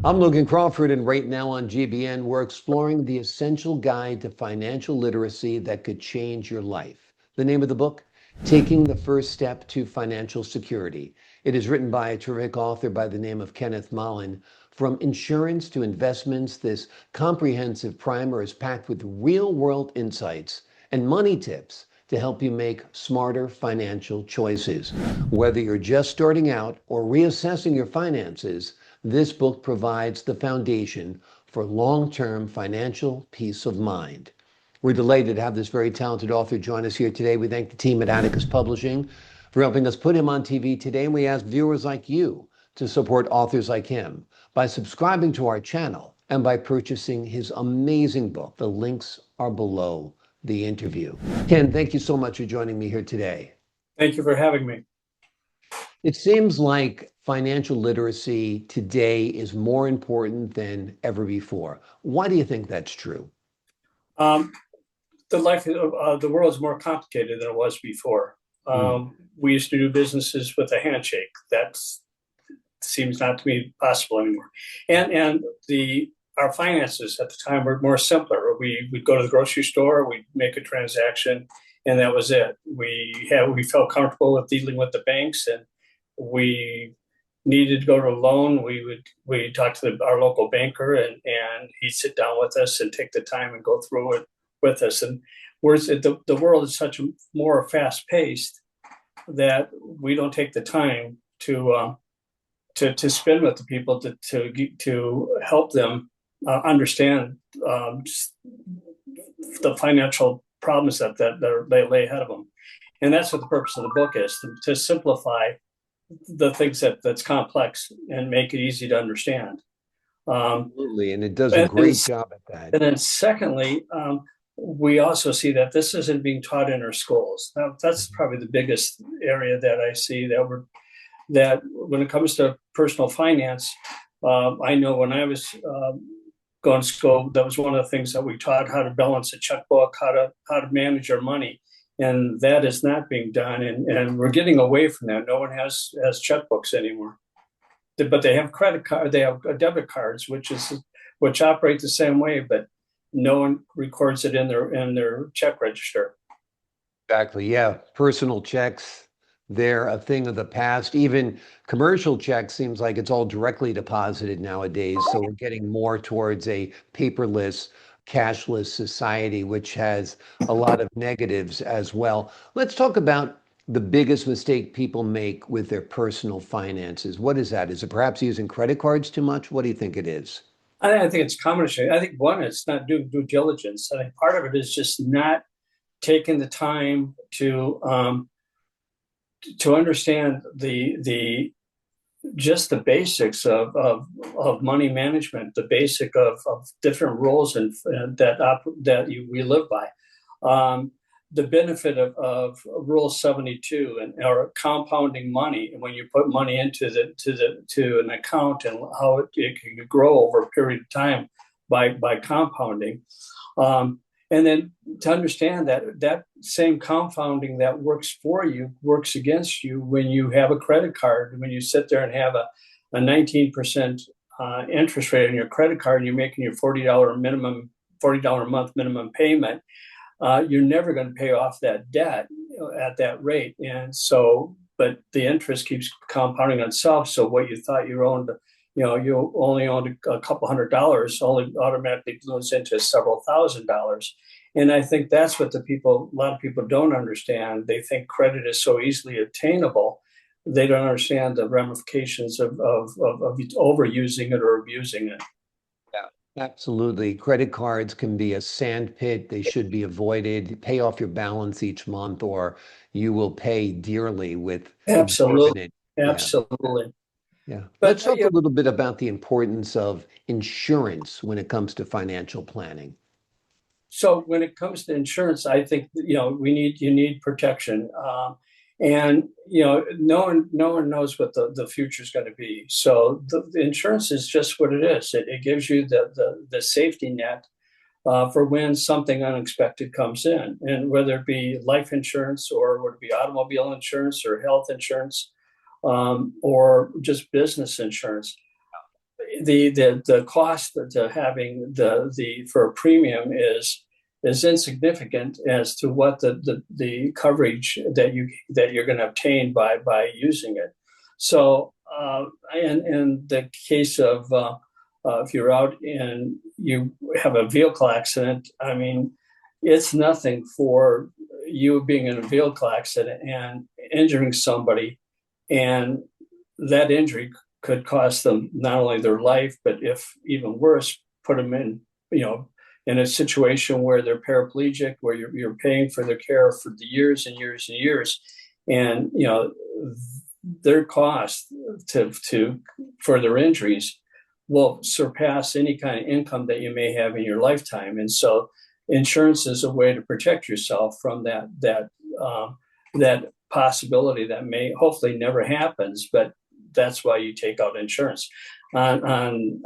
I'm Logan Crawford, and right now on GBN, we're exploring the essential guide to financial literacy that could change your life. The name of the book, Taking the First Step to Financial Security. It is written by a terrific author by the name of Ken Mollan. From insurance to investments, this comprehensive primer is packed with real-world insights and money tips to help you make smarter financial choices. Whether you're just starting out or reassessing your finances, this book provides the foundation for long-term financial peace of mind. We're delighted to have this very talented author join us here today. We thank the team at Atticus Publishing for helping us put him on TV today. And we ask viewers like you to support authors like him by subscribing to our channel and by purchasing his amazing book. The links are below the interview. Ken, thank you so much for joining me here today. Thank you for having me. It seems like financial literacy today is more important than ever before. Why do you think that's true? Um, the world is more complicated than it was before. Mm. We used to do businesses with a handshake. That seems not to be possible anymore. And our finances at the time were more simpler. We'd go to the grocery store, we'd make a transaction, and that was it. We felt comfortable with dealing with the banks, and we needed to go to a loan. We talk to our local banker, and he'd sit down with us and take the time and go through it with us. And whereas the world is such more fast paced that we don't take the time to spend with the people to help them understand the financial problems that they lay ahead of them. And that's what the purpose of the book is, to simplify the things that's complex and make it easy to understand. Absolutely, and it does a great job at that. And then secondly, we also see that this isn't being taught in our schools. Now, that's probably the biggest area that I see that when it comes to personal finance, I know when I was going to school, that was one of the things that we taught: how to balance a checkbook, how to manage our money. And that is not being done, and we're getting away from that. No one has checkbooks anymore, but they have credit card, they have debit cards, which operate the same way, but no one records it in their check register. Exactly. Yeah. Personal checks, they're a thing of the past. Even commercial checks seems like it's all directly deposited nowadays. So we're getting more towards a paperless, cashless society, which has a lot of negatives as well. Let's talk about the biggest mistake people make with their personal finances. What is that? Is it perhaps using credit cards too much? What do you think it is? I think it's a combination. I think one, it's not due diligence. I think part of it is just not taking the time to understand the just the basics of money management, the basic of different rules and we live by. The benefit of Rule 72 and or compounding money, when you put money into an account, and how it can grow over a period of time by compounding. And then to understand that same compounding that works for you works against you when you have a credit card. When you sit there and have a 19% interest rate on your credit card, and you're making your $40 a month minimum payment, you're never going to pay off that debt at that rate. And so, but the interest keeps compounding on itself. So what you thought you owned, you only owned a couple $100, only automatically balloons into several $1,000s. And I think that's what a lot of people don't understand. They think credit is so easily attainable. They don't understand the ramifications of overusing it or abusing it. Yeah, absolutely. Credit cards can be a sandpit. They should be avoided. Pay off your balance each month, or you will pay dearly with Absolutely. exorbitant. Yeah. Absolutely. Yeah. But Let's talk a little bit about the importance of insurance when it comes to financial planning. so when it comes to insurance, I think you need protection, and no one knows what the future is going to be. So the insurance is just what it is. It gives you the safety net for when something unexpected comes in, and whether it be life insurance, or would it be automobile insurance or health insurance, or just business insurance. the cost to having the for a premium is insignificant as to what the coverage that you're going to obtain by using it. So in the case of if you're out and you have a vehicle accident, I mean, it's nothing for you being in a vehicle accident and injuring somebody, and that injury could cost them not only their life, but if even worse, put them in, in a situation where they're paraplegic, where you're paying for their care for the years and years and years, and their cost to for their injuries will surpass any kind of income that you may have in your lifetime. And so insurance is a way to protect yourself from that possibility that may hopefully never happens, but that's why you take out insurance. On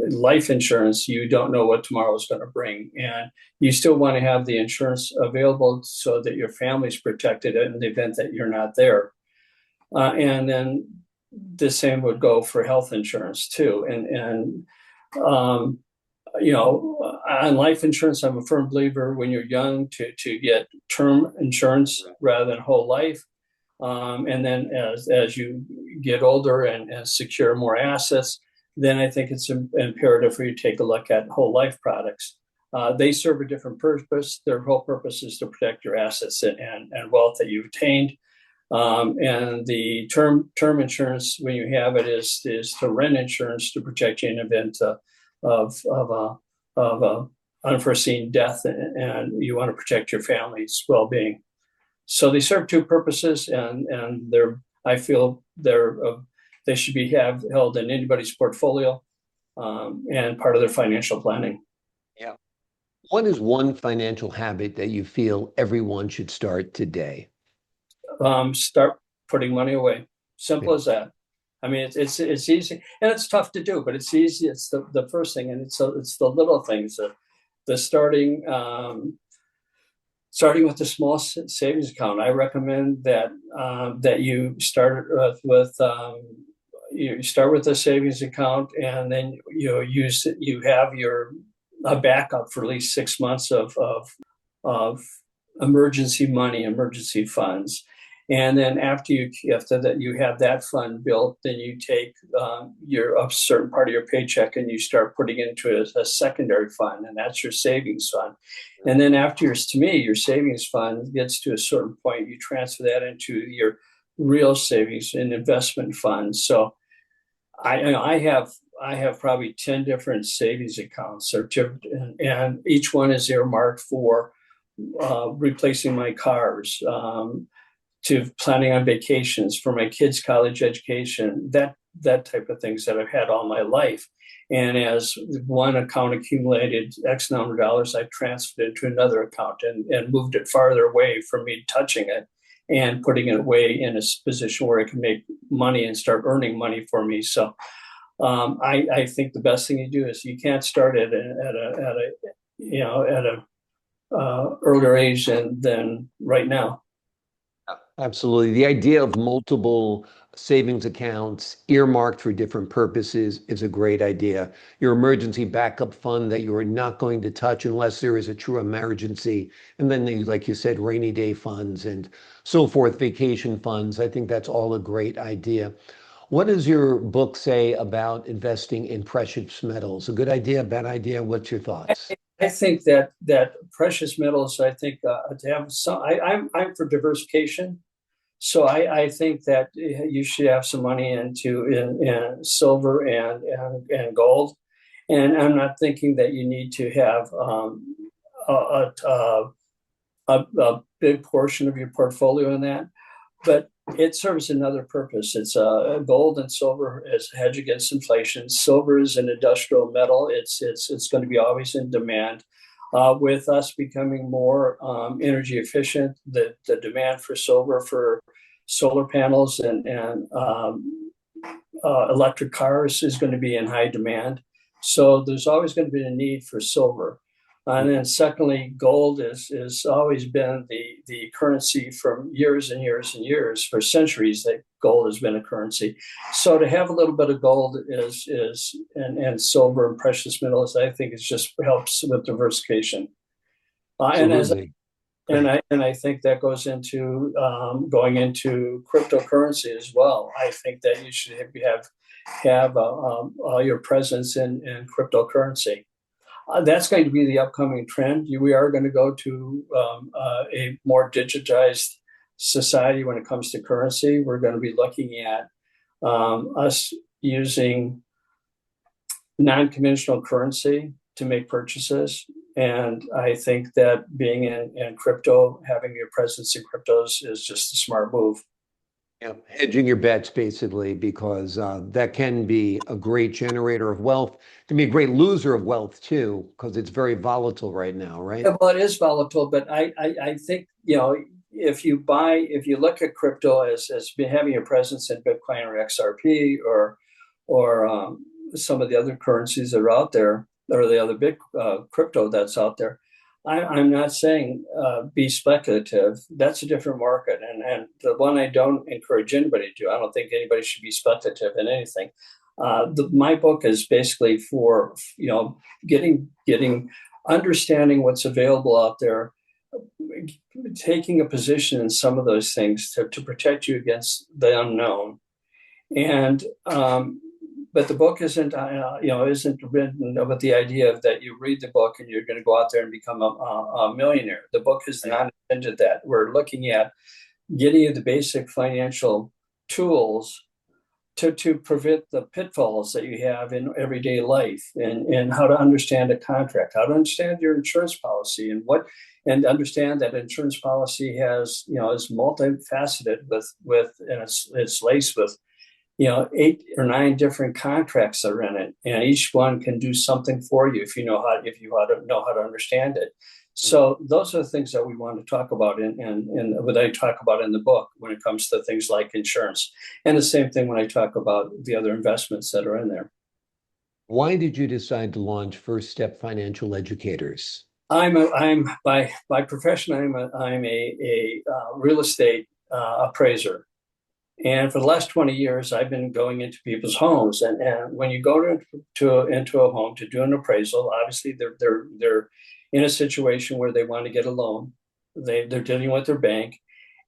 life insurance, you don't know what tomorrow is going to bring, and you still want to have the insurance available so that your family's protected in the event that you're not there. And then the same would go for health insurance too. On life insurance, I'm a firm believer when you're young to get term insurance rather than whole life. And then as you get older and secure more assets, then I think it's imperative for you to take a look at whole life products. They serve a different purpose. Their whole purpose is to protect your assets and wealth that you've attained. And the term insurance, when you have it, is to rent insurance to protect you in event of unforeseen death, and you want to protect your family's well-being. So they serve two purposes, and I feel they should be held in anybody's portfolio and part of their financial planning. Yeah. What is one financial habit that you feel everyone should start today? Start putting money away. Simple as that. I mean, it's easy, and it's tough to do, but it's easy. It's the first thing, and it's the little things. The starting with a small savings account. I recommend that you start you start with a savings account, and then you have a backup for at least 6 months of emergency money, emergency funds. And then after that you have that fund built, then you take a certain part of your paycheck and you start putting into a secondary fund, and that's your savings fund. And then after your savings fund gets to a certain point, you transfer that into your real savings and investment funds. So I have probably 10 different savings accounts, and each one is earmarked for replacing my cars, to planning on vacations, for my kids' college education, that type of things that I've had all my life. And as one account accumulated X number of dollars, I transferred it to another account and moved it farther away from me touching it and putting it away in a position where it can make money and start earning money for me. So I think the best thing you do is you can't start at a earlier age than right now. Absolutely. The idea of multiple savings accounts earmarked for different purposes is a great idea. Your emergency backup fund that you are not going to touch unless there is a true emergency. And then, like you said, rainy day funds and so forth, vacation funds. I think that's all a great idea. What does your book say about investing in precious metals? A good idea, bad idea? What's your thoughts? I think that precious metals, I think to have some, I'm for diversification. So I think that you should have some money into in silver and gold, and I'm not thinking that you need to have a big portion of your portfolio in that, but it serves another purpose. It's gold and silver as a hedge against inflation. Silver is an industrial metal. It's going to be always in demand. With us becoming more energy efficient, the demand for silver for solar panels and electric cars is going to be in high demand. So there's always going to be a need for silver. And then secondly, gold has always been the currency for years and years and years, for centuries. gold has been a currency. So to have a little bit of gold and silver and precious metals, I think it just helps with diversification. And as Absolutely. Great. I think that goes into going into cryptocurrency as well. I think that you should have your presence in cryptocurrency. That's going to be the upcoming trend. We are going to go to a more digitized society when it comes to currency. We're going to be looking at us using non-conventional currency to make purchases. And I think that being in crypto, having your presence in cryptos is just a smart move. Yeah, hedging your bets basically, because that can be a great generator of wealth, can be a great loser of wealth too, because it's very volatile right now, right? Yeah, well, it is volatile, but I think, if you look at crypto as having a presence in Bitcoin or XRP or some of the other currencies that are out there, or the other big crypto that's out there, I'm not saying be speculative. That's a different market, and the one I don't encourage anybody to do. I don't think anybody should be speculative in anything. My book is basically for getting understanding what's available out there, taking a position in some of those things to protect you against the unknown. And but the book isn't written with the idea of that you read the book and you're going to go out there and become a millionaire. The book is not intended that. We're looking at getting you the basic financial tools to prevent the pitfalls that you have in everyday life, and how to understand a contract, how to understand your insurance policy, and understand that insurance policy is multifaceted and it's laced with 8 or 9 different contracts that are in it, and each one can do something for you if you know how to understand it. So those are the things that we want to talk about and what I talk about in the book when it comes to things like insurance, and the same thing when I talk about the other investments that are in there. Why did you decide to launch First Step Financial Educators? I'm by profession I'm a real estate appraiser. And for the last 20 years, I've been going into people's homes, and when you go into a home to do an appraisal, obviously they're in a situation where they want to get a loan. They're dealing with their bank,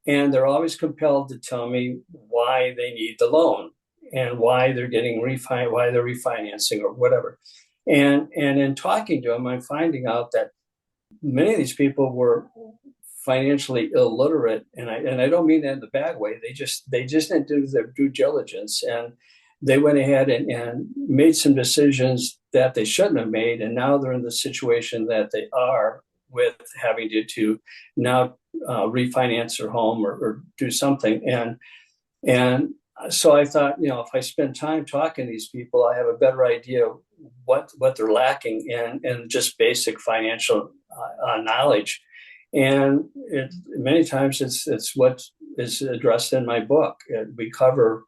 and they're always compelled to tell me why they need the loan and why they're why they're refinancing or whatever. And in talking to them, I'm finding out that many of these people were financially illiterate, and I don't mean that in the bad way. They just didn't do their due diligence, and they went ahead and made some decisions that they shouldn't have made, and now they're in the situation that they are, with having to now refinance their home or do something. And so I thought, if I spend time talking to these people, I have a better idea of what they're lacking in just basic financial knowledge. And many times it's what is addressed in my book. We cover,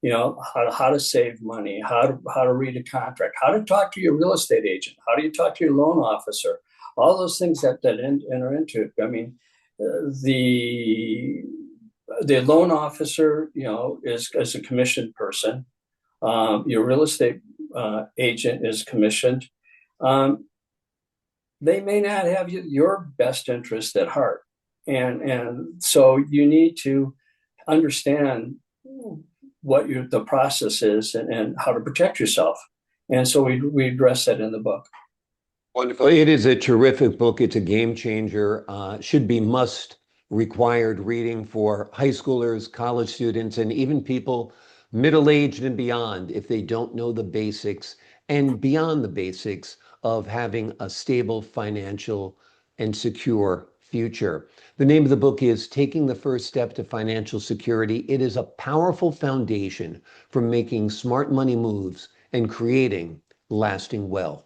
how to save money, how to read a contract, how to talk to your real estate agent, how do you talk to your loan officer, all those things that enter into it. I mean, the loan officer, is a commissioned person. Your real estate agent is commissioned. They may not have your best interest at heart, and so you need to understand what the process is and how to protect yourself. And so we address that in the book. Wonderful. It is a terrific book. It's a game changer. Should be must required reading for high schoolers, college students, and even people middle-aged and beyond if they don't know the basics and beyond the basics of having a stable financial and secure future. The name of the book is Taking the First Step to Financial Security. It is a powerful foundation for making smart money moves and creating lasting wealth.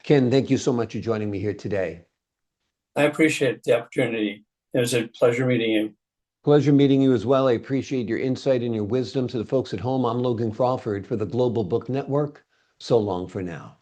Ken, thank you so much for joining me here today. I appreciate the opportunity. It was a pleasure meeting you. Pleasure meeting you as well. I appreciate your insight and your wisdom. To the folks at home, I'm Logan Crawford for the Global Book Network. So long for now.